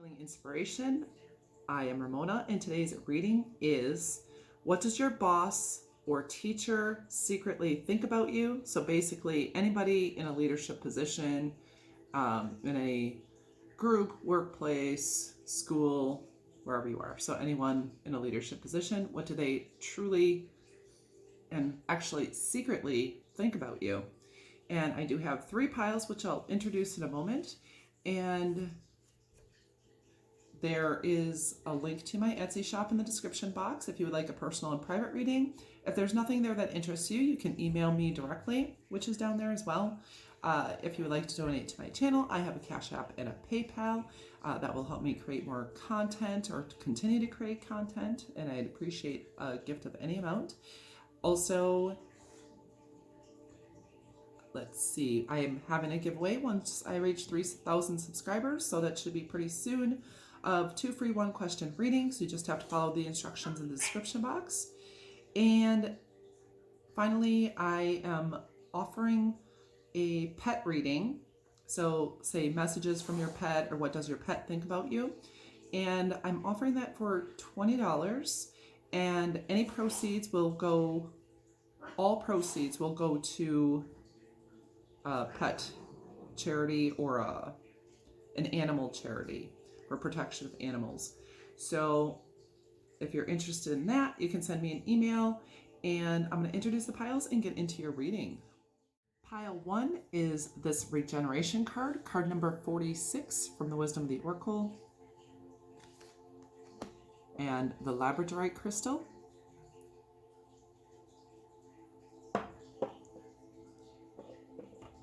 Healing Inspiration. I am Ramona, and today's reading is, what does your boss or teacher secretly think about you? So basically, anybody in a leadership position, in a group, workplace, school, wherever you are. So anyone in a leadership position, what do they truly and actually secretly think about you? And I do have 3 piles, which I'll introduce in a moment. And there is a link to my Etsy shop in the description box if you would like a personal and private reading. If there's nothing there that interests you, you can email me directly, which is down there as well. If you would like to donate to my channel, I have a Cash App and a PayPal that will help me create more content or to continue to create content, and I'd appreciate a gift of any amount. Also, let's see, I am having a giveaway once I reach 3,000 subscribers, so that should be pretty soon, of 2 free 1 question readings. You just have to follow the instructions in the description box. And finally, I am offering a pet reading. So say messages from your pet, or what does your pet think about you? And I'm offering that for $20, and any proceeds will go, all proceeds will go to a pet charity or an animal charity for protection of animals. So if you're interested in that, you can send me an email, and I'm going to introduce the piles and get into your reading. Pile 1 is this regeneration card, card number 46 from the Wisdom of the Oracle, and the labradorite crystal.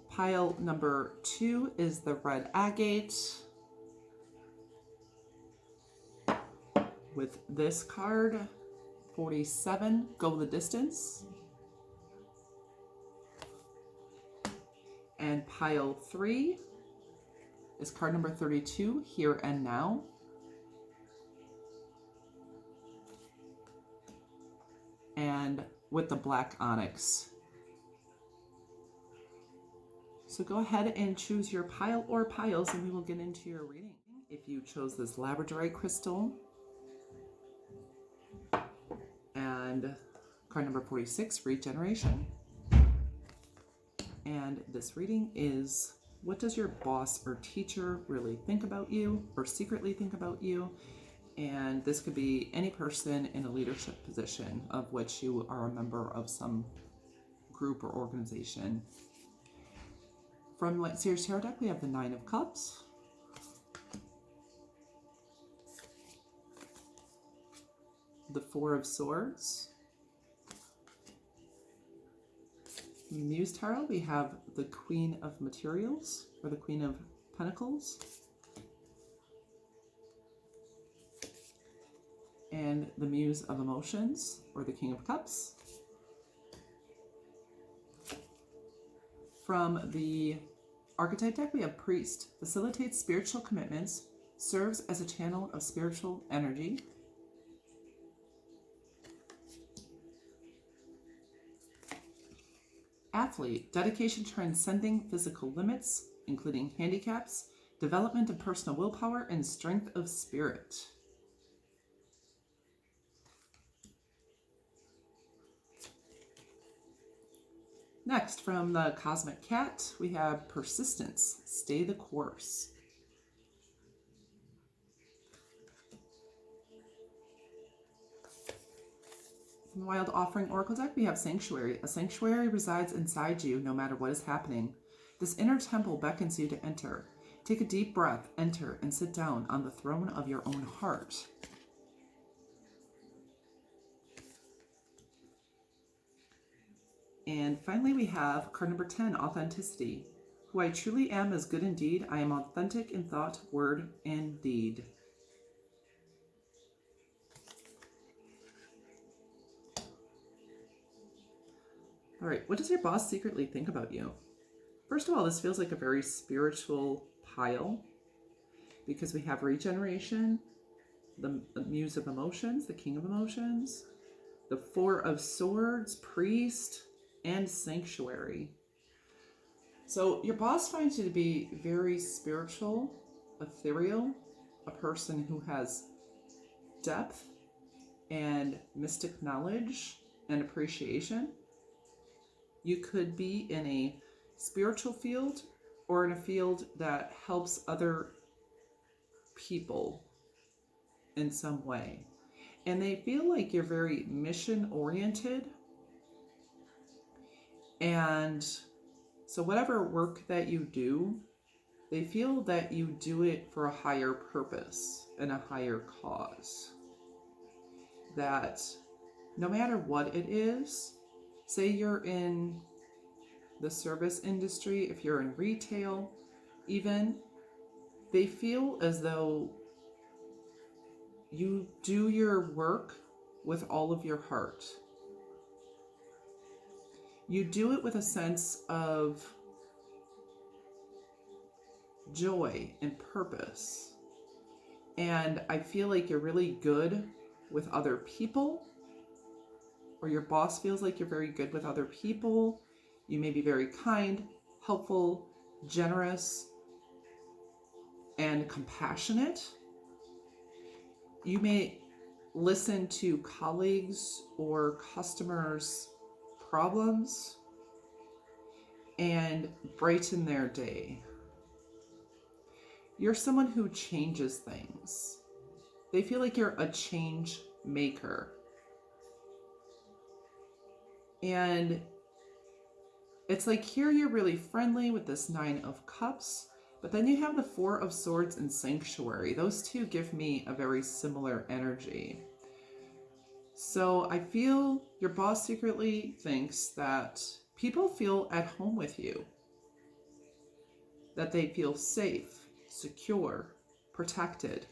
Pile number 2 is the red agate, with this card, 47, go the distance. And pile 3 is card number 32, here and now. And with the black onyx. So go ahead and choose your pile or piles, and we will get into your reading. If you chose this labradorite crystal, and card number 46, regeneration. And this reading is, what does your boss or teacher really think about you, or secretly think about you? And this could be any person in a leadership position of which you are a member of some group or organization. From Light Series Tarot deck, we have the 9 of Cups, the 4 of Swords. From the Muse Tarot, we have the Queen of Materials, or the Queen of Pentacles, and the Muse of Emotions, or the King of Cups. From the Archetype deck, we have Priest, facilitates spiritual commitments, serves as a channel of spiritual energy. Athlete, dedication transcending physical limits, including handicaps, development of personal willpower, and strength of spirit. Next, from the Cosmic Cat, we have Persistence, stay the course. From the Wild Offering Oracle deck, we have Sanctuary. A sanctuary resides inside you no matter what is happening. This inner temple beckons you to enter. Take a deep breath, enter, and sit down on the throne of your own heart. And finally, we have card number 10, Authenticity. Who I truly am is good indeed. I am authentic in thought, word, and deed. All right, what does your boss secretly think about you? First of all, this feels like a very spiritual pile because we have regeneration, the Muse of Emotions, the King of Emotions, the 4 of Swords, Priest, and Sanctuary. So your boss finds you to be very spiritual, ethereal, a person who has depth and mystic knowledge and appreciation. You could be in a spiritual field or in a field that helps other people in some way. And they feel like you're very mission oriented. And so whatever work that you do, they feel that you do it for a higher purpose and a higher cause. That no matter what it is, say you're in the service industry, if you're in retail, even, they feel as though you do your work with all of your heart. You do it with a sense of joy and purpose. And I feel like you're really good with other people, or your boss feels like you're very good with other people. You may be very kind, helpful, generous, and compassionate. You may listen to colleagues or customers' problems and brighten their day. You're someone who changes things. They feel like you're a change maker. And it's like here you're really friendly with this 9 of Cups, but then you have the 4 of Swords and Sanctuary. Those two give me a very similar energy. So I feel your boss secretly thinks that people feel at home with you, that they feel safe, secure, protected.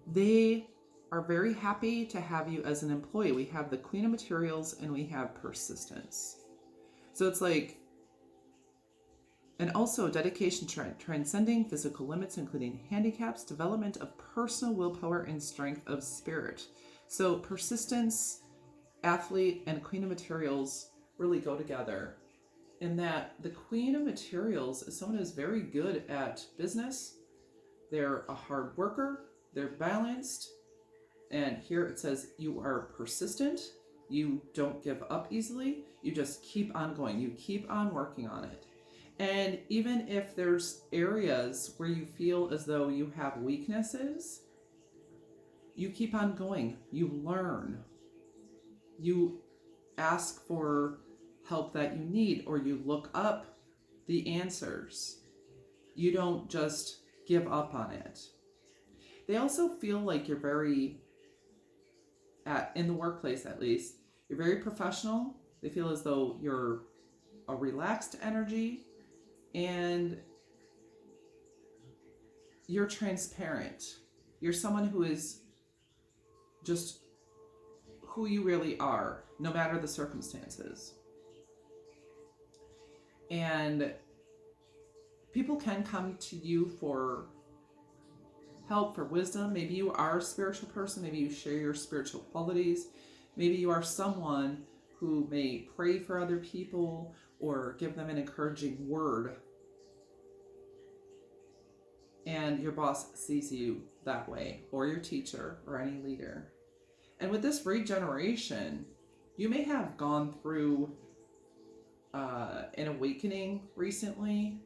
They are very happy to have you as an employee. We have the Queen of Materials and we have persistence. So it's like, and also dedication, transcending physical limits, including handicaps, development of personal willpower and strength of spirit. So persistence, athlete, and Queen of Materials really go together in that the Queen of Materials is someone who's very good at business. They're a hard worker, they're balanced, and here it says you are persistent, you don't give up easily, you just keep on going, you keep on working on it. And even if there's areas where you feel as though you have weaknesses, you keep on going, you learn, you ask for help that you need, or you look up the answers. You don't just give up on it. They also feel like you're very, in the workplace at least, you're very professional. They feel as though you're a relaxed energy, and you're transparent. You're someone who is just who you really are, no matter the circumstances. And people can come to you for help, for wisdom. Maybe you are a spiritual person. Maybe you share your spiritual qualities. Maybe you are someone who may pray for other people or give them an encouraging word. And your boss sees you that way, or your teacher, or any leader. And with this regeneration, you may have gone through an awakening recently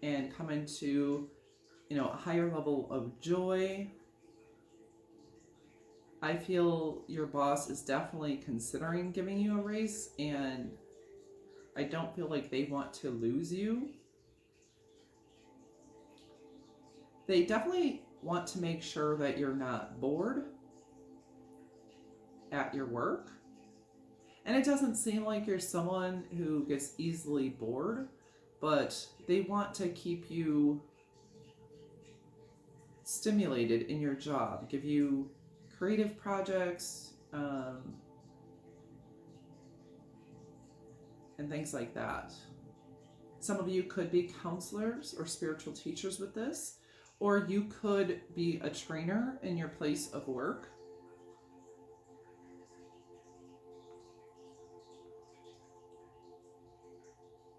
and come into, a higher level of joy. I feel your boss is definitely considering giving you a raise, and I don't feel like they want to lose you. They definitely want to make sure that you're not bored at your work. And it doesn't seem like you're someone who gets easily bored, but they want to keep you stimulated in your job, give you creative projects, and things like that. Some of you could be counselors or spiritual teachers with this, or you could be a trainer in your place of work.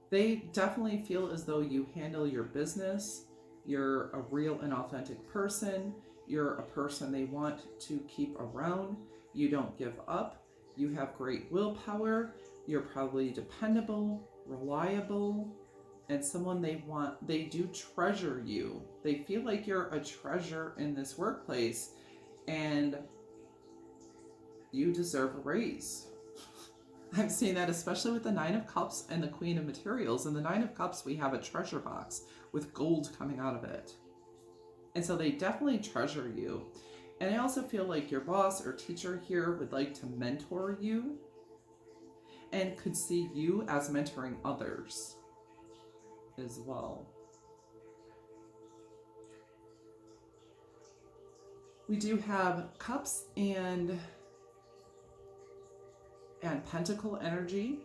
They definitely feel as though you handle your business, You're a real and authentic person. You're a person they want to keep around. You don't give up. You have great willpower. You're probably dependable, reliable, and someone they do treasure you. They feel like you're a treasure in this workplace, and you deserve a raise. I'm seeing that especially with the Nine of Cups and the Queen of Materials. In the Nine of Cups, we have a treasure box with gold coming out of it. And so they definitely treasure you. And I also feel like your boss or teacher here would like to mentor you and could see you as mentoring others as well. We do have Cups and Pentacle energy.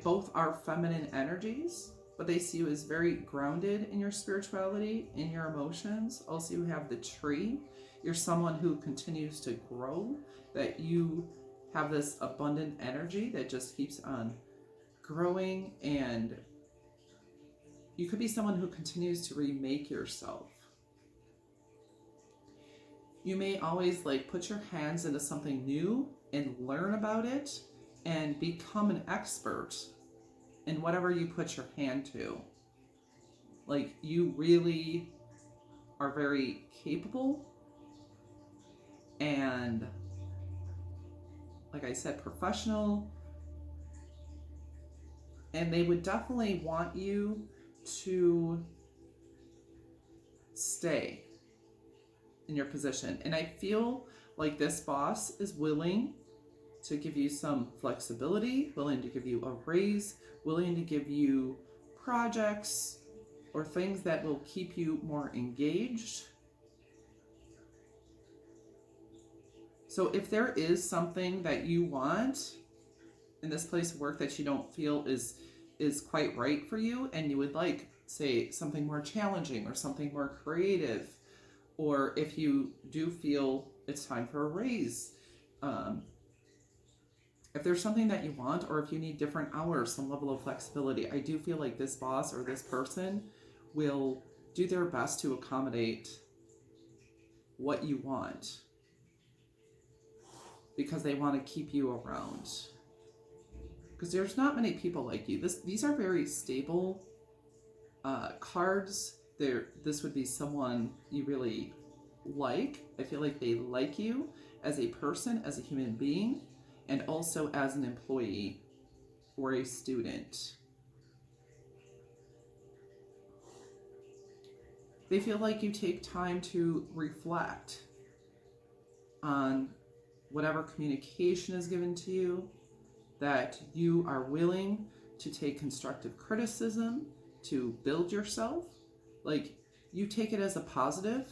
Both are feminine energies, but they see you as very grounded in your spirituality, in your emotions. Also, you have the Tree. You're someone who continues to grow, that you have this abundant energy that just keeps on growing, and you could be someone who continues to remake yourself. You may always put your hands into something new and learn about it and become an expert in whatever you put your hand to. You really are very capable and, like I said, professional. And they would definitely want you to stay in your position. And I feel like this boss is willing to give you some flexibility, willing to give you a raise, willing to give you projects or things that will keep you more engaged. So if there is something that you want in this place of work that you don't feel is quite right for you, and you would like, say, something more challenging or something more creative, or if you do feel it's time for a raise, if there's something that you want, or if you need different hours, some level of flexibility, I do feel like this boss or this person will do their best to accommodate what you want, because they want to keep you around. Because there's not many people like you. These are very stable cards. This would be someone you really like. I feel like they like you as a person, as a human being, and also as an employee or a student. They feel like you take time to reflect on whatever communication is given to you, that you are willing to take constructive criticism, to build yourself. You take it as a positive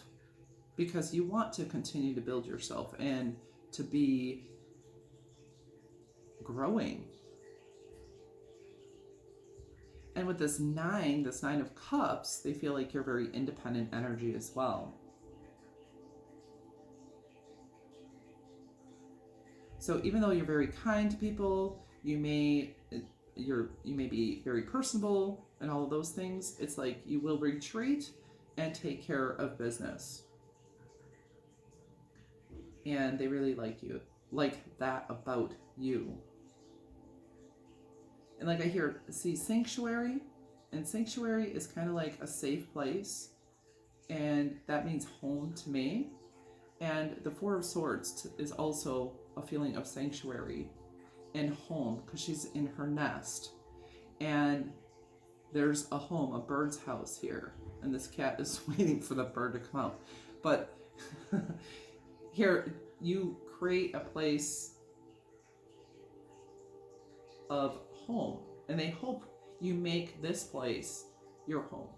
because you want to continue to build yourself and to be growing. And with this Nine of Cups, they feel like you're very independent energy as well. So even though you're very kind to people, you may be very personable and all of those things, it's like you will retreat and take care of business. And they really like you, like that about you. And I see sanctuary, and sanctuary is kind of like a safe place, and that means home to me. And the Four of Swords is also a feeling of sanctuary and home, because she's in her nest, and there's a home, a bird's house here, and this cat is waiting for the bird to come out. But here you create a place of home, and they hope you make this place your home.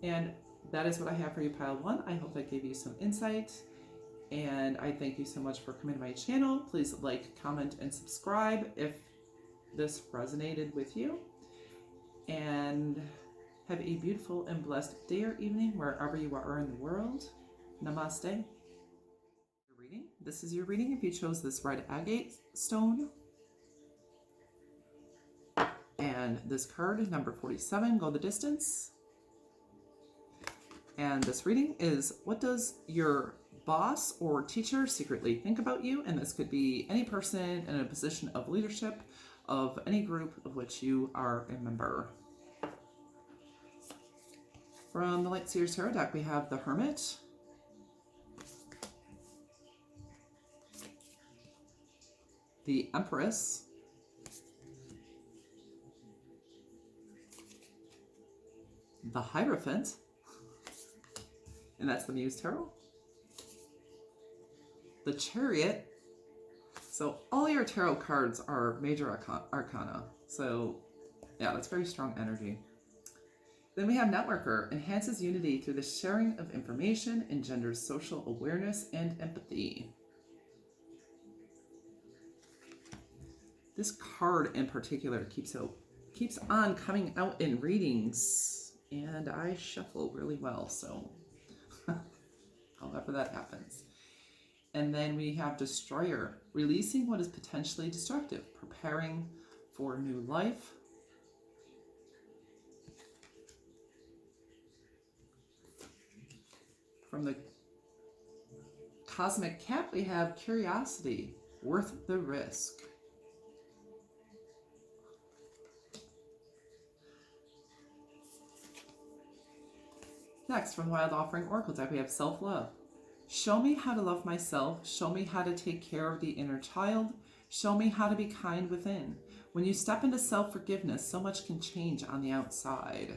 And that is what I have for you, pile one. I hope that gave you some insight, and I thank you so much for coming to my channel. Please like, comment, and subscribe if this resonated with you, and have a beautiful and blessed day or evening wherever you are in the world. Namaste. This is your reading if you chose this red agate stone, and And this card, number 47, Go the Distance. And this reading is, what does your boss or teacher secretly think about you? And this could be any person in a position of leadership of any group of which you are a member. From the Light Seers Tarot deck, we have the Hermit, the Empress, the Hierophant, and that's the Muse Tarot, the Chariot. So all your tarot cards are major arcana. So yeah, that's very strong energy. Then we have Networker, enhances unity through the sharing of information, engenders social awareness and empathy. This card in particular keeps on coming out in readings, and I shuffle really well, so however that happens. And then we have Destroyer, releasing what is potentially destructive, preparing for new life. From the Cosmic Cat, we have Curiosity, worth the risk. Next, from Wild Offering Oracle deck, we have Self-Love. Show me how to love myself. Show me how to take care of the inner child. Show me how to be kind within. When you step into self-forgiveness, so much can change on the outside.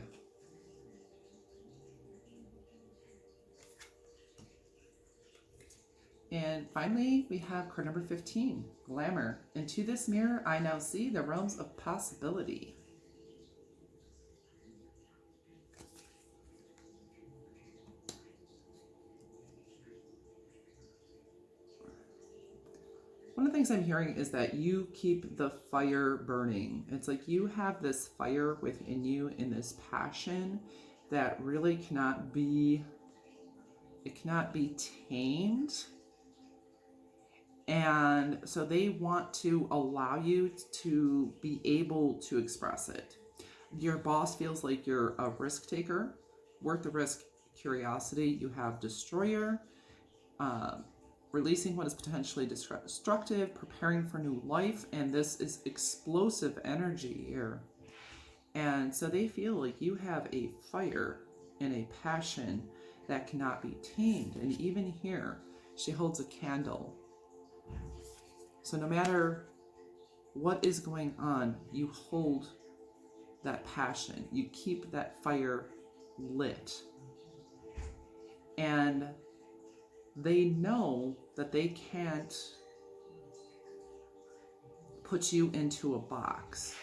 And finally, we have card number 15, Glamour. Into this mirror, I now see the realms of possibility. One of the things I'm hearing is that you keep the fire burning. It's like you have this fire within you and this passion that really cannot be tamed. And so they want to allow you to be able to express it. Your boss feels like you're a risk taker, worth the risk, curiosity. You have Destroyer, releasing what is potentially destructive, preparing for new life, and this is explosive energy here. And so they feel like you have a fire and a passion that cannot be tamed. And even here, she holds a candle. So no matter what is going on, you hold that passion. You keep that fire lit. And they know that they can't put you into a box.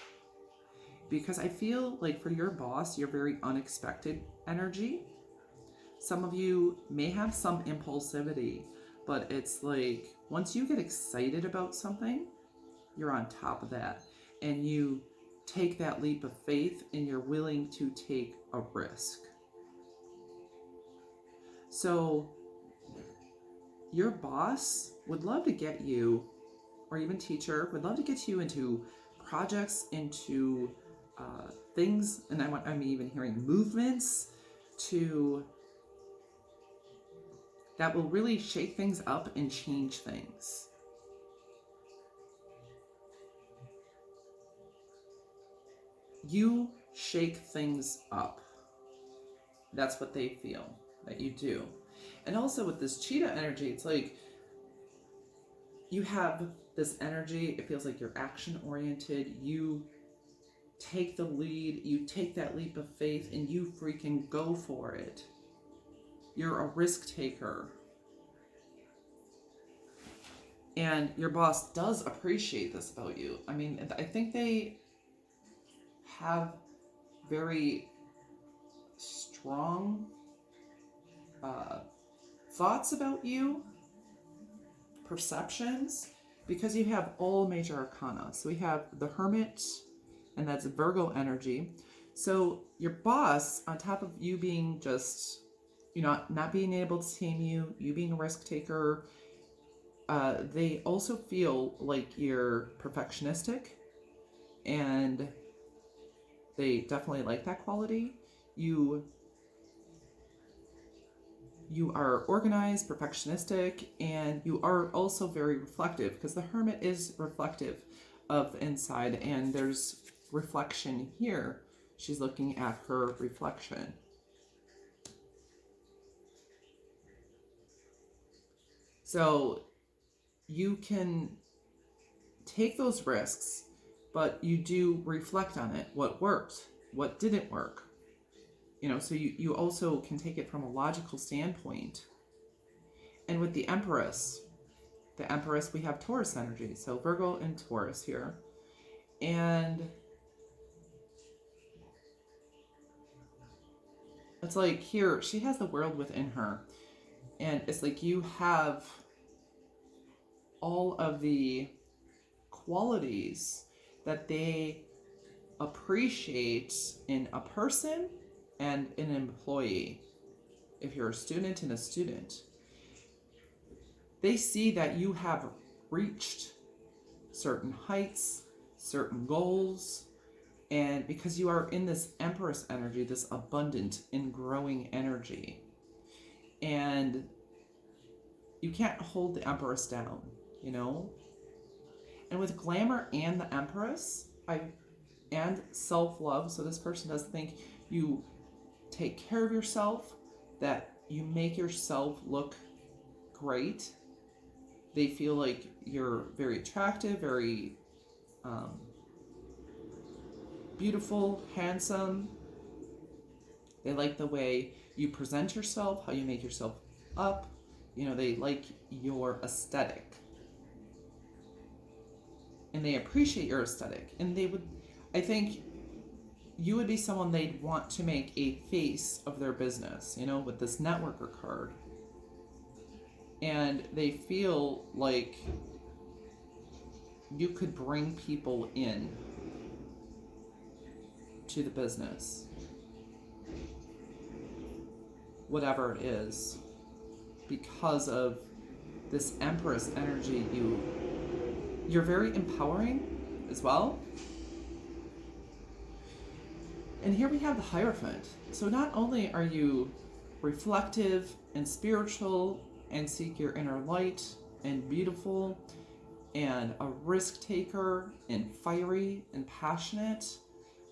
Because I feel like for your boss, you're very unexpected energy. Some of you may have some impulsivity, but it's like once you get excited about something, you're on top of that. And you take that leap of faith and you're willing to take a risk. So your boss would love to get you, or even teacher, would love to get you into projects, into things, and I'm even hearing movements that will really shake things up and change things. You shake things up. That's what they feel that you do. And also with this cheetah energy, it's like you have this energy, it feels like you're action oriented, you take the lead, you take that leap of faith, and you freaking go for it. You're a risk taker. And your boss does appreciate this about you. I mean, I think they have very strong thoughts about you, perceptions, because you have all major arcana. So we have the Hermit, and that's Virgo energy. So your boss, on top of you being just, not being able to tame you, you being a risk taker, they also feel like you're perfectionistic, and They definitely like that quality. You are organized, perfectionistic, and you are also very reflective, because the Hermit is reflective of the inside, and there's reflection here. She's looking at her reflection. So you can take those risks, but you do reflect on it. What worked? What didn't work? So you also can take it from a logical standpoint. And with the Empress, we have Taurus energy. So Virgo and Taurus here. And it's like here, she has the world within her. And it's like you have all of the qualities that they appreciate in a person and in an employee. If you're a student and a student, they see that you have reached certain heights, certain goals, and because you are in this Empress energy, this abundant and growing energy, and you can't hold the Empress down, And with glamour and the Empress, and self-love, so this person does think you take care of yourself, that you make yourself look great. They feel like you're very attractive, very beautiful, handsome. They like the way you present yourself, how you make yourself up. They like your aesthetic. And they appreciate your aesthetic. And I think you would be someone they'd want to make a face of their business, with this networker card. And they feel like you could bring people in to the business, whatever it is, because of this Empress energy. You're very empowering as well. And here we have the Hierophant. So not only are you reflective and spiritual and seek your inner light and beautiful and a risk taker and fiery and passionate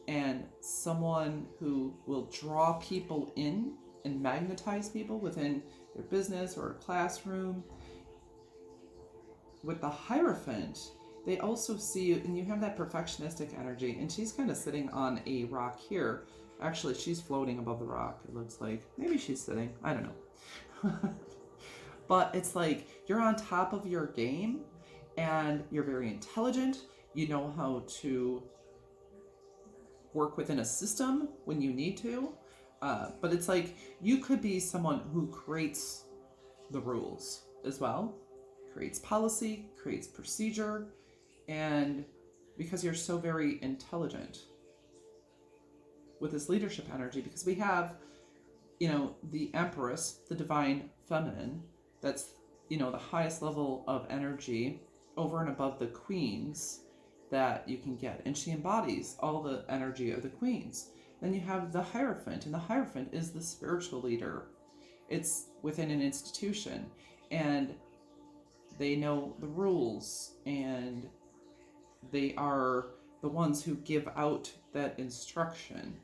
and someone who will draw people in and magnetize people within their business or a classroom. With the Hierophant, they also see you, and you have that perfectionistic energy, and she's kind of sitting on a rock here. Actually, she's floating above the rock, it looks like. Maybe she's sitting, I don't know. But it's like you're on top of your game, and you're very intelligent. You know how to work within a system when you need to. But it's like you could be someone who creates the rules as well. Creates policy, creates procedure, and because you're so very intelligent with this leadership energy, because we have, the Empress, the divine feminine, that's, the highest level of energy over and above the queens that you can get. And she embodies all the energy of the queens. Then you have the Hierophant, and the Hierophant is the spiritual leader. It's within an institution, and they know the rules, and they are the ones who give out that instruction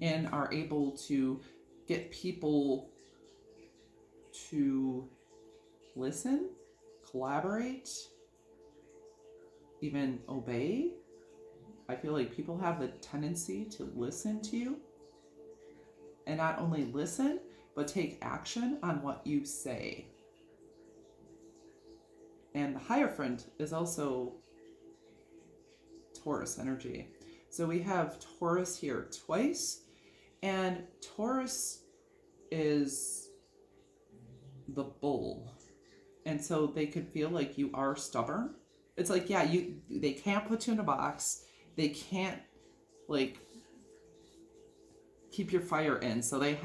and are able to get people to listen, collaborate, even obey. I feel like people have the tendency to listen to you, and not only listen, but take action on what you say. And the Hierophant is also Taurus energy. So we have Taurus here twice, and Taurus is the bull. And so they could feel like you are stubborn. It's like, yeah, they can't put you in a box. They can't, keep your fire in. So they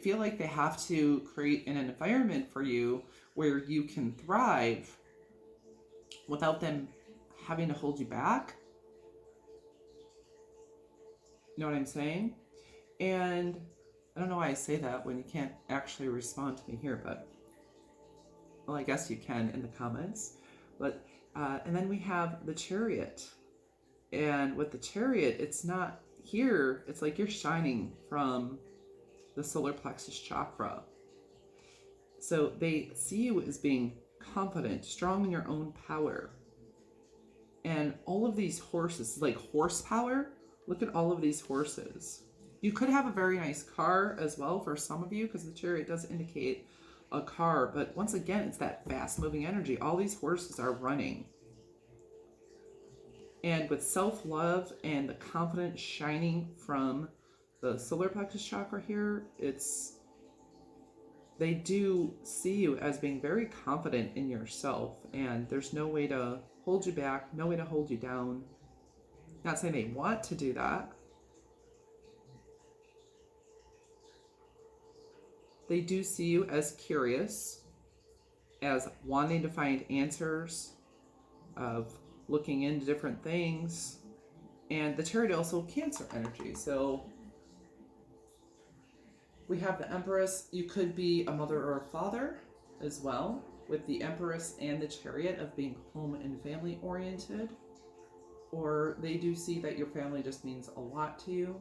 feel like they have to create an environment for you where you can thrive without them having to hold you back. You know what I'm saying? And I don't know why I say that when you can't actually respond to me here, but well, I guess you can in the comments. But and then we have the Chariot. And with the Chariot, it's not here, it's like you're shining from the solar plexus chakra. So they see you as being confident, strong in your own power. And all of these horses, like horsepower, look at all of these horses. You could have a very nice car as well for some of you, because the Chariot does indicate a car. But once again, it's that fast moving energy. All these horses are running. And with self-love and the confidence shining from the solar plexus chakra here, they do see you as being very confident in yourself, and there's no way to hold you back, no way to hold you down. Not saying they want to do that. They do see you as curious, as wanting to find answers, of looking into different things. And the Chariot also Cancer energy. So we have the Empress. You could be a mother or a father as well, with the Empress and the Chariot of being home and family oriented. Or they do see that your family just means a lot to you.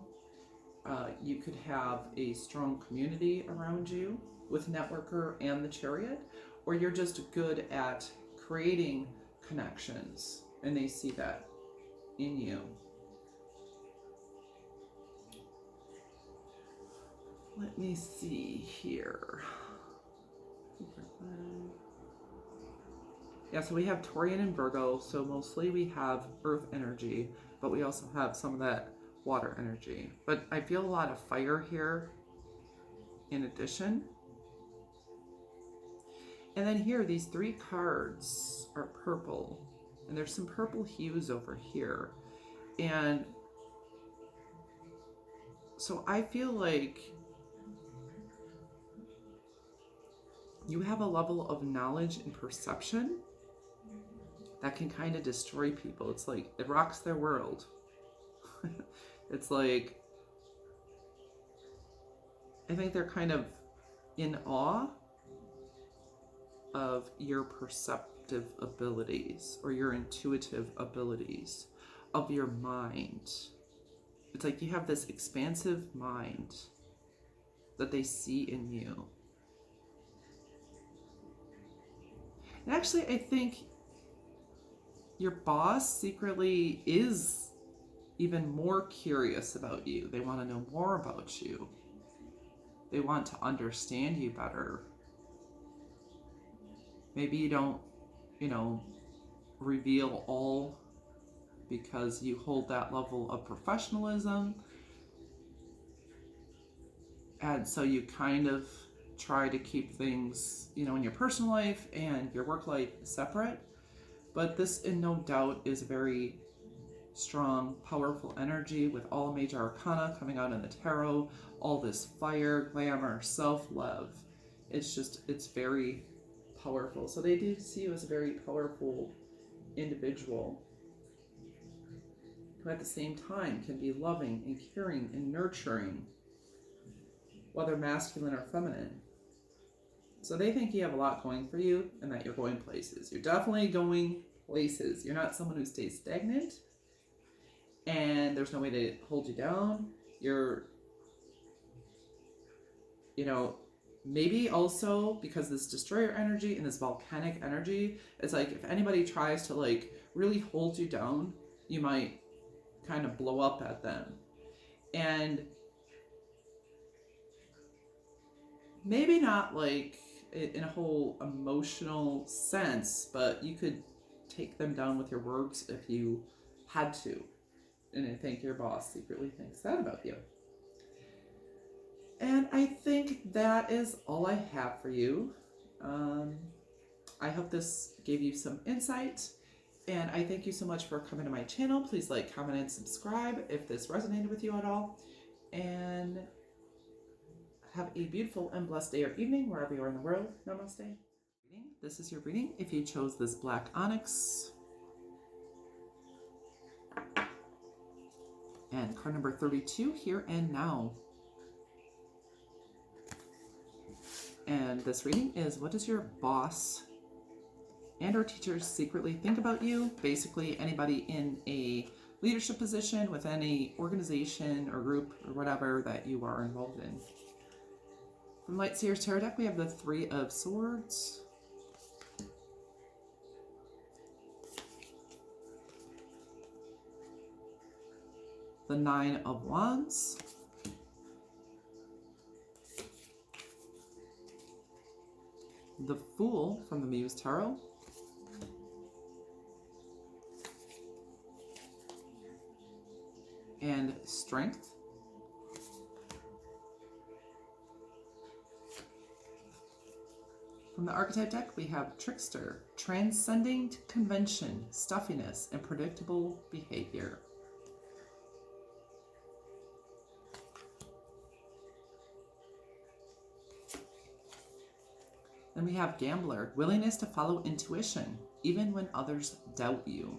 You could have a strong community around you with Networker and the Chariot, or you're just good at creating connections, and they see that in you. Let me see here. Yeah, so we have Taurian and Virgo, so mostly we have earth energy, but we also have some of that water energy. But I feel a lot of fire here in addition. And then here, these 3 cards are purple, and there's some purple hues over here. And so I feel like you have a level of knowledge and perception that can kind of destroy people. It's like, it rocks their world. It's like, I think they're kind of in awe of your perceptive abilities or your intuitive abilities, of your mind. It's like you have this expansive mind that they see in you. And actually, I think your boss secretly is even more curious about you. They want to know more about you. They want to understand you better. Maybe you don't, reveal all because you hold that level of professionalism. And so you kind of try to keep things, in your personal life and your work life separate. But this, in no doubt, is very strong, powerful energy with all major arcana coming out in the tarot, all this fire, glamour, self-love. It's very powerful. So they do see you as a very powerful individual who at the same time can be loving and caring and nurturing, whether masculine or feminine. So they think you have a lot going for you and that you're going places. You're definitely going places. You're not someone who stays stagnant and there's no way to hold you down. You're, maybe also because this destroyer energy and this volcanic energy, it's like if anybody tries to really hold you down, you might kind of blow up at them. And maybe not in a whole emotional sense, but you could take them down with your words if you had to. And I think your boss secretly thinks that about you. And I think that is all I have for you. I hope this gave you some insight. And I thank you so much for coming to my channel. Please like, comment, and subscribe if this resonated with you at all. And have a beautiful and blessed day or evening wherever you are in the world. Namaste. This is your reading. If you chose this black onyx, And card number 32, Here and Now. And this reading is, what does your boss and or teachers secretly think about you? Basically, anybody in a leadership position with any organization or group or whatever that you are involved in. From Light Seers Tarot deck, we have the Three of Swords, the Nine of Wands, the Fool from the Muse Tarot, and Strength. From the Archetype deck, we have Trickster, transcending convention, stuffiness, and predictable behavior. Then we have Gambler, willingness to follow intuition, even when others doubt you.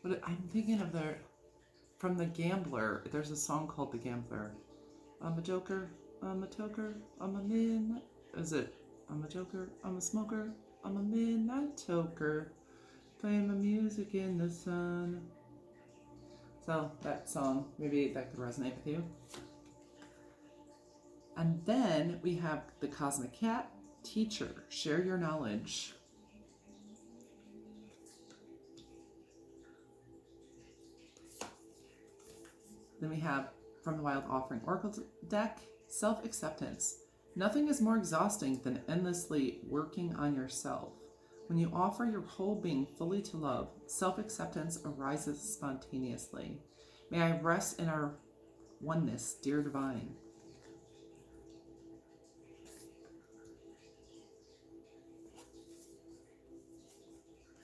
But I'm thinking of from the Gambler, there's a song called The Gambler. I'm a joker, I'm a toker, I'm a midnight. Is it, I'm a joker, I'm a smoker, I'm a midnight toker, playing my music in the sun. So that song, maybe that could resonate with you. And then we have the Cosmic Cat, teacher, share your knowledge. Then we have, from the Wild Offering Oracle deck, self-acceptance. Nothing is more exhausting than endlessly working on yourself. When you offer your whole being fully to love, self-acceptance arises spontaneously. May I rest in our oneness, dear divine.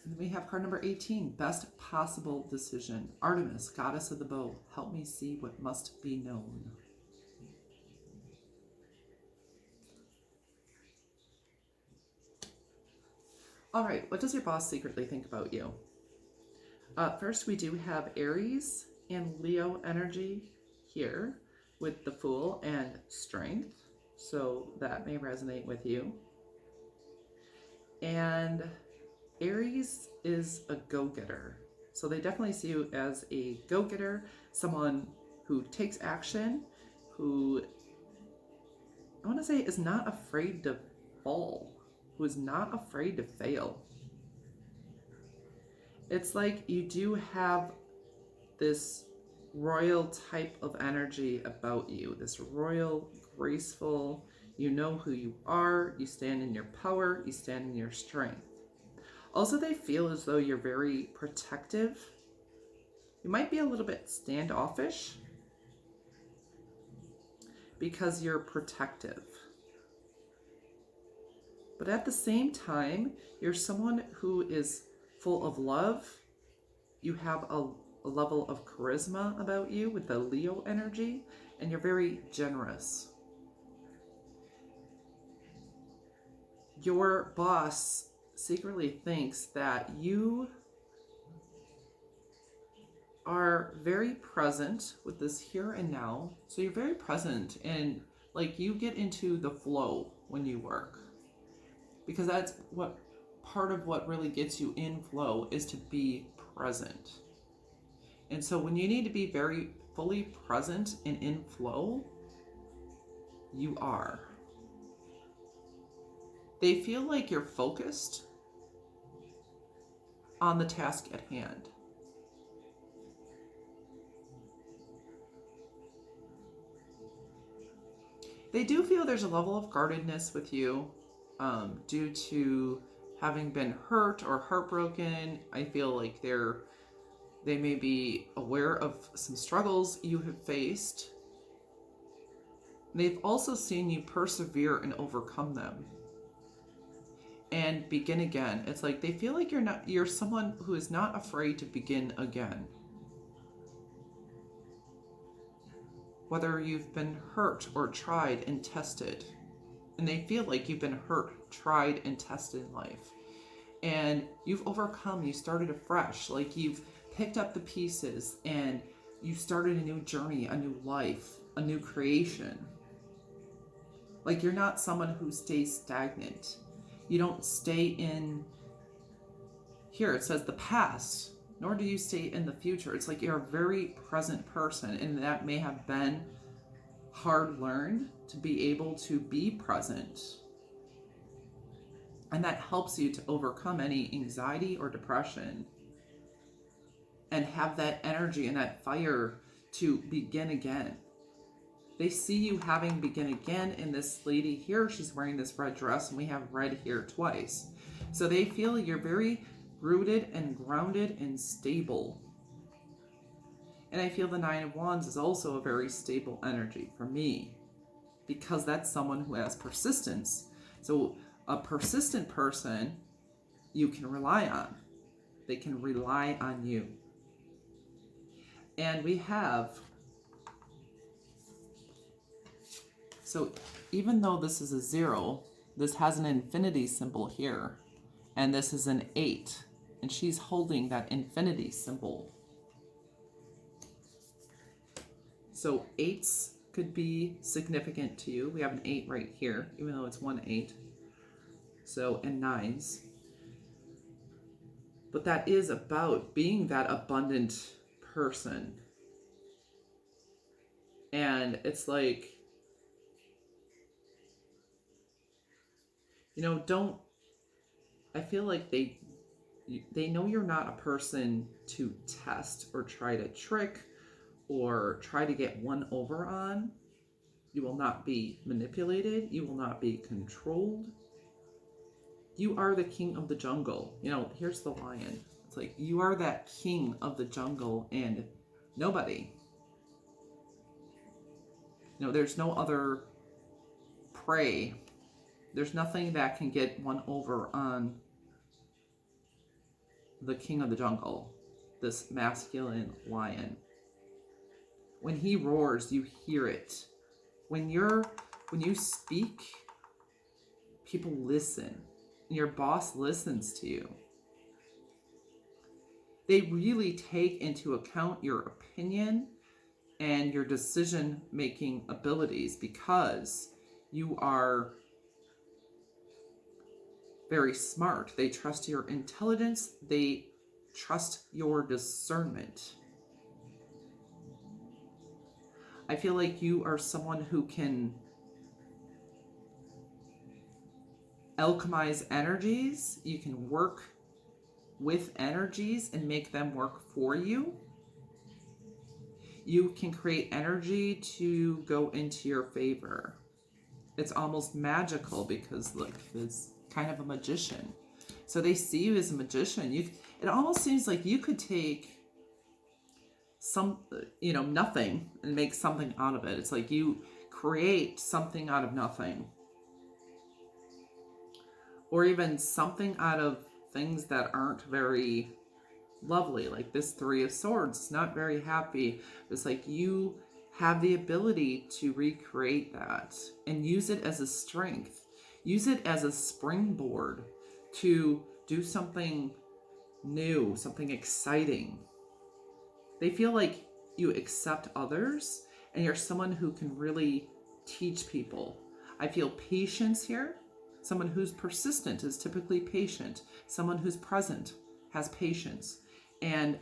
And we have card number 18, best possible decision. Artemis, goddess of the bow, help me see what must be known. All right, what does your boss secretly think about you? First, we do have Aries and Leo energy here with the Fool and Strength, so that may resonate with you. And Aries is a go-getter. So they definitely see you as a go-getter, someone who takes action, who, I want to say, is not afraid to fall, who is not afraid to fail. It's like you do have this royal type of energy about you, this royal, graceful, you know who you are, you stand in your power, you stand in your strength. Also, they feel as though you're very protective. You might be a little bit standoffish because you're protective. But at the same time, you're someone who is full of love. You have a level of charisma about you with the Leo energy, and you're very generous. Your boss secretly thinks that you are very present with this here and now. So you're very present, and like you get into the flow when you work, because that's what part of what really gets you in flow is to be present. And so when you need to be very fully present and in flow, you are. They feel like you're focused on the task at hand. They do feel there's a level of guardedness with you due to having been hurt or heartbroken. I feel like they may be aware of some struggles you have faced. They've also seen you persevere and overcome them and begin again. It's like they feel like you're someone who is not afraid to begin again. Whether you've been hurt or tried and tested, And they feel like you've been hurt, tried, and tested in life. And you've overcome, you started afresh. Like you've picked up the pieces and you started a new journey, a new life, a new creation. Like you're not someone who stays stagnant. You don't stay in, here it says the past, nor do you stay in the future. It's like you're a very present person, and that may have been hard learned to be able to be present. And that helps you to overcome any anxiety or depression and have that energy and that fire to begin again. They see you having begin again. And this lady here, she's wearing this red dress, and we have red here twice. So they feel you're very rooted and grounded and stable. And I feel the Nine of Wands is also a very stable energy for me, because that's someone who has persistence. So a persistent person you can rely on. They can rely on you. And we have, so even though this is a 0, this has an infinity symbol here. And this is an 8. And she's holding that infinity symbol. So 8s could be significant to you. We have an 8 right here, even though it's 1 8. So, and 9s. But that is about being that abundant person. And it's like, you know, I feel like they know you're not a person to test or try to trick or try to get one over on. You will not be manipulated. You will not be controlled. You are the king of the jungle. You know, here's the lion. It's like you are that king of the jungle, and nobody, you know, there's no other prey. There's nothing that can get one over on the king of the jungle, this masculine lion. When he roars, you hear it. When you speak, people listen. Your boss listens to you. They really take into account your opinion and your decision-making abilities, because you are very smart. They trust your intelligence. They trust your discernment. I feel like you are someone who can alchemize energies. You can work with energies and make them work for you. You can create energy to go into your favor. It's almost magical, because look, it's kind of a magician. So they see you as a magician. It almost seems like you could take some, nothing and make something out of it. It's like you create something out of nothing. Or even something out of things that aren't very lovely. Like this 3 of Swords, it's not very happy. It's like you have the ability to recreate that and use it as a strength. Use it as a springboard to do something new, something exciting. They feel like you accept others, and you're someone who can really teach people. I feel patience here. Someone who's persistent is typically patient. Someone who's present has patience. And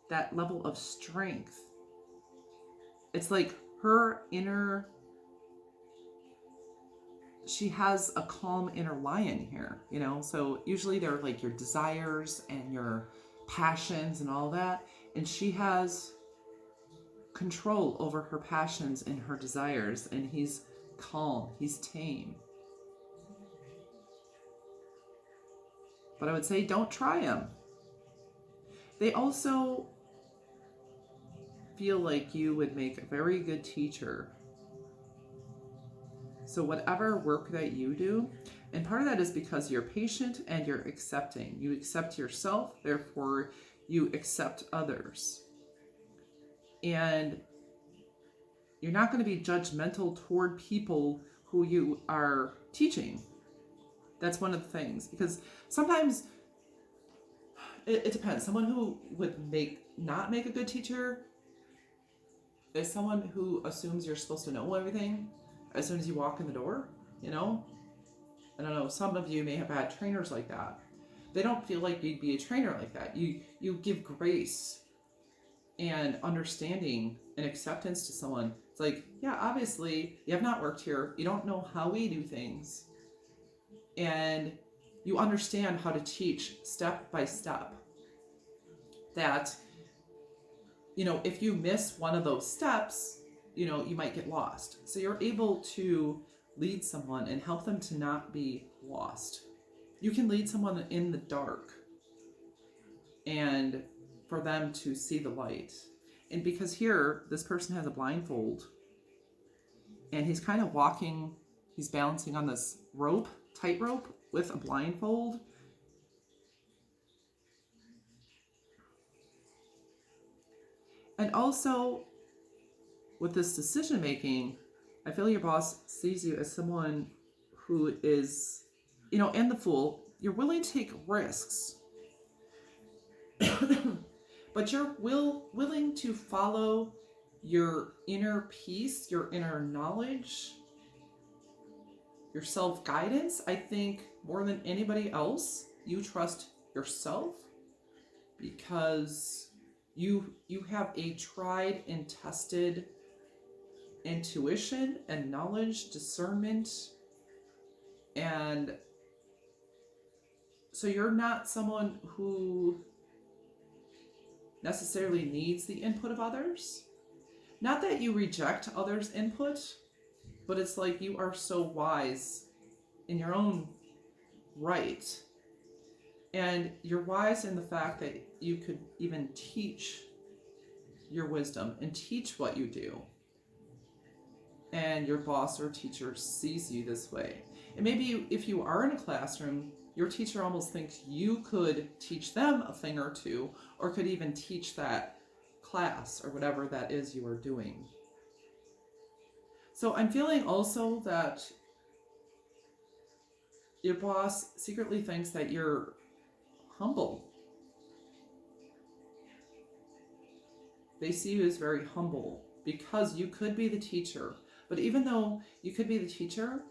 that level of strength, it's like her inner, she has a calm inner lion here, So usually they're like your desires and your passions and all that. And she has control over her passions and her desires. And he's calm, he's tame. But I would say don't try him. They also feel like you would make a very good teacher. So whatever work that you do, and part of that is because you're patient and you're accepting. You accept yourself, therefore you accept others. And you're not going to be judgmental toward people who you are teaching. That's one of the things, because sometimes it depends. Someone who would not make a good teacher is someone who assumes you're supposed to know everything as soon as you walk in the door, you know? I don't know, some of you may have had trainers like that. They don't feel like you'd be a trainer like that. You give grace and understanding and acceptance to someone. It's like, yeah, obviously you have not worked here. You don't know how we do things. And you understand how to teach step by step. That, you know, if you miss one of those steps, you know, you might get lost. So you're able to lead someone and help them to not be lost. You can lead someone in the dark and for them to see the light. And because here, this person has a blindfold and he's kind of walking, he's balancing on this rope, tightrope with a blindfold. And also with this decision making, I feel your boss sees you as someone who is, you know, and the Fool, you're willing to take risks. But you're willing to follow your inner peace, your inner knowledge, your self-guidance. I think more than anybody else, you trust yourself because you have a tried and tested intuition and knowledge, discernment, and so you're not someone who necessarily needs the input of others. Not that you reject others' input, but it's like you are so wise in your own right. And you're wise in the fact that you could even teach your wisdom and teach what you do. And your boss or teacher sees you this way. And maybe if you are in a classroom, your teacher almost thinks you could teach them a thing or two, or could even teach that class or whatever that is you are doing. So I'm feeling also that your boss secretly thinks that you're humble. They see you as very humble because you could be the teacher. But even though you could be the teacher,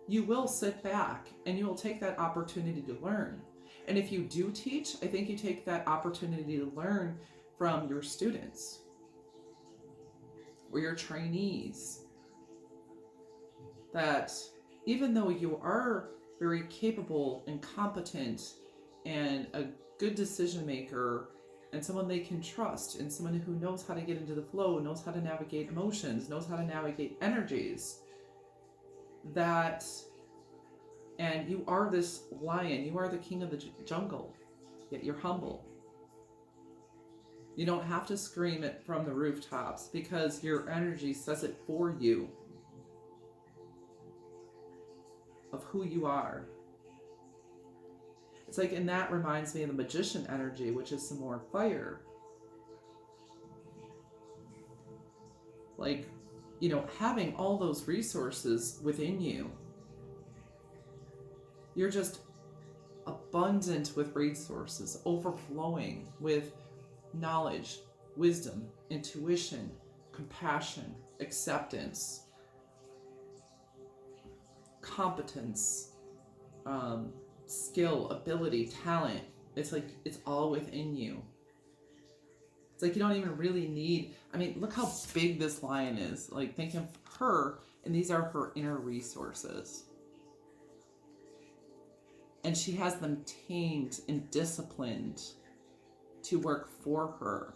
you will sit back and you will take that opportunity to learn. And if you do teach, I think you take that opportunity to learn from your students or your trainees. That even though you are very capable and competent and a good decision maker and someone they can trust and someone who knows how to get into the flow, knows how to navigate emotions, knows how to navigate energies, and you are this lion, you are the king of the jungle, yet you're humble. You don't have to scream it from the rooftops because your energy says it for you of who you are. It's like, and that reminds me of the magician energy, which is some more fire. Like, you know, having all those resources within you. You're just abundant with resources, overflowing with knowledge, wisdom, intuition, compassion, acceptance, competence, skill, ability, talent. It's like it's all within you. It's like you don't even really need, I mean, look how big this lion is. Like, think of her, and these are her inner resources. And she has them tamed and disciplined to work for her.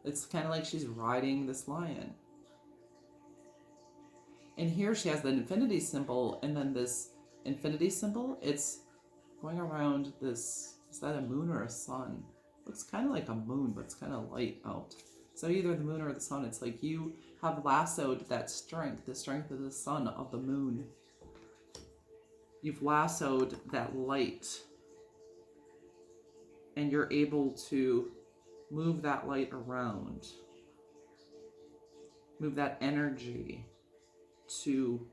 It's kind of like she's riding this lion. And here she has the infinity symbol, and then this infinity symbol, it's going around this, is that a moon or a sun? Looks kind of like a moon, but it's kind of light out. So either the moon or the sun, it's like you have lassoed that strength, the strength of the sun, of the moon. You've lassoed that light, and you're able to move that light around, move that energy, to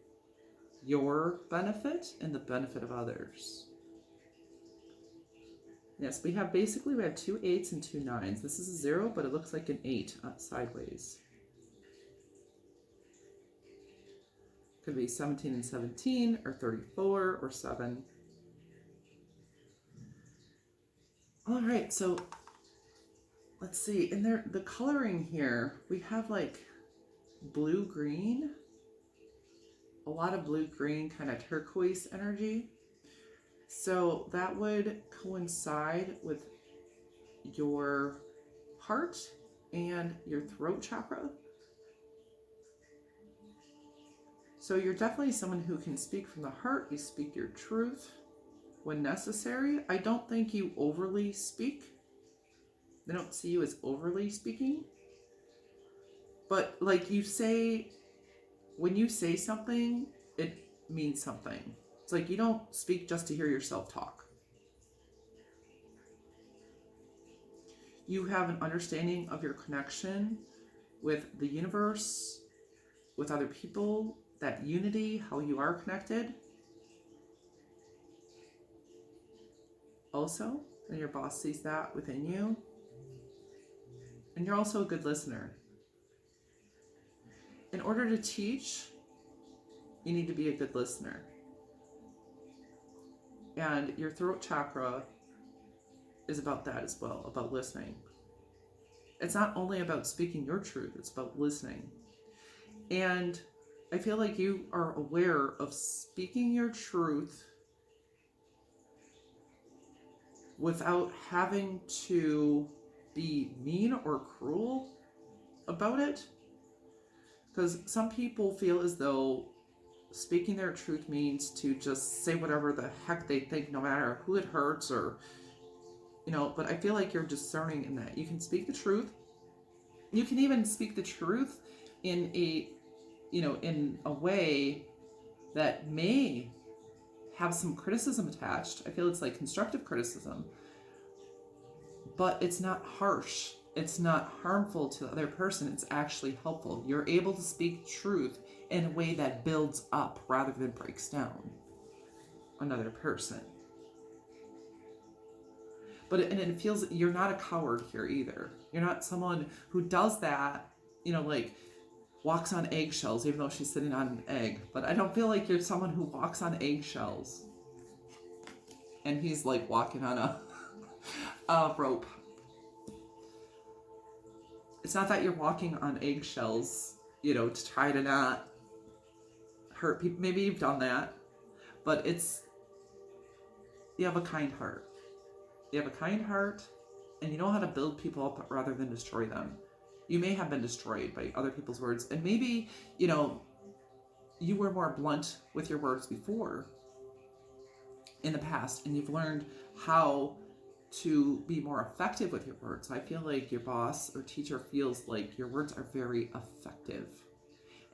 your benefit and the benefit of others. Yes, we have 2 8s and 2 9s. This is a 0, but it looks like an 8 sideways. Could be 17 and 17, or 34, or 7. All right, so let's see. In there, the coloring here, we have like blue-green. A lot of blue-green, kind of turquoise energy. So that would coincide with your heart and your throat chakra. So you're definitely someone who can speak from the heart. You speak your truth when necessary. I don't think you overly speak. I don't see you as overly speaking. But like you say, when you say something, it means something. It's like you don't speak just to hear yourself talk. You have an understanding of your connection with the universe, with other people, that unity, how you are connected. Also, and your boss sees that within you. And you're also a good listener. In order to teach, you need to be a good listener. And your throat chakra is about that as well, about listening. It's not only about speaking your truth, it's about listening. And I feel like you are aware of speaking your truth without having to be mean or cruel about it. Because some people feel as though speaking their truth means to just say whatever the heck they think, no matter who it hurts, or, but I feel like you're discerning in that. You can speak the truth. You can even speak the truth in a way that may have some criticism attached. I feel it's like constructive criticism, but it's not harsh. It's not harmful to the other person. It's actually helpful. You're able to speak truth in a way that builds up rather than breaks down another person. But it feels you're not a coward here either. You're not someone who does that, like walks on eggshells, even though she's sitting on an egg. But I don't feel like you're someone who walks on eggshells. And he's like walking on a rope. It's not that you're walking on eggshells, to try to not hurt people. Maybe you've done that. But you have a kind heart. You have a kind heart, and you know how to build people up rather than destroy them. You may have been destroyed by other people's words, and maybe, you were more blunt with your words before in the past, and you've learned how to be more effective with your words. I feel like your boss or teacher feels like your words are very effective,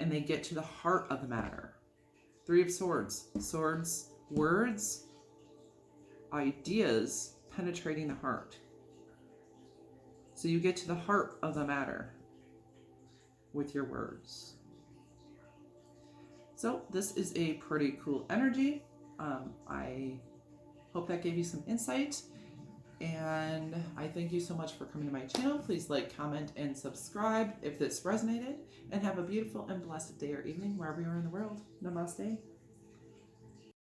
and they get to the heart of the matter. 3 of Swords. Swords, words, ideas penetrating the heart. So you get to the heart of the matter with your words. So this is a pretty cool energy. I hope that gave you some insight. And I thank you so much for coming to my channel. Please like, comment, and subscribe if this resonated. And have a beautiful and blessed day or evening wherever you are in the world. Namaste.